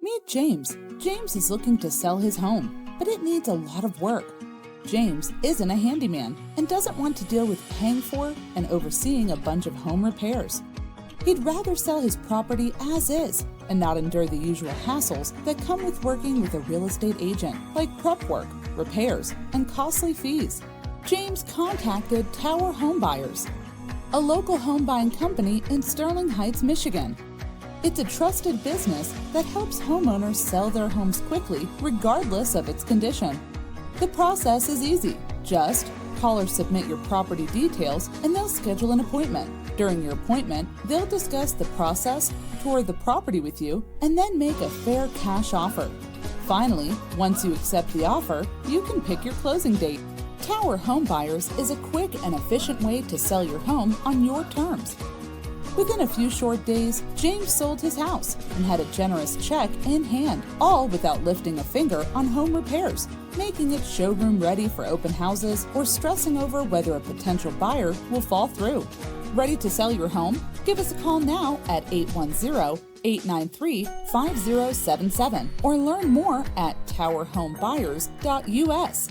Meet James. James is looking to sell his home, but it needs a lot of work. James isn't a handyman and doesn't want to deal with paying for and overseeing a bunch of home repairs. He'd rather sell his property as is and not endure the usual hassles that come with working with a real estate agent, like prep work, repairs, and costly fees. James contacted Tower Home Buyers, a local home buying company in Sterling Heights, Michigan. It's a trusted business that helps homeowners sell their homes quickly, regardless of its condition. The process is easy. Just call or submit your property details and they'll schedule an appointment. During your appointment, they'll discuss the process, tour the property with you, and then make a fair cash offer. Finally, once you accept the offer, you can pick your closing date. Tower Home Buyers is a quick and efficient way to sell your home on your terms. Within a few short days, James sold his house and had a generous check in hand, all without lifting a finger on home repairs, making it showroom ready for open houses or stressing over whether a potential buyer will fall through. Ready to sell your home? Give us a call now at 810-893-5077 or learn more at towerhomebuyers.us.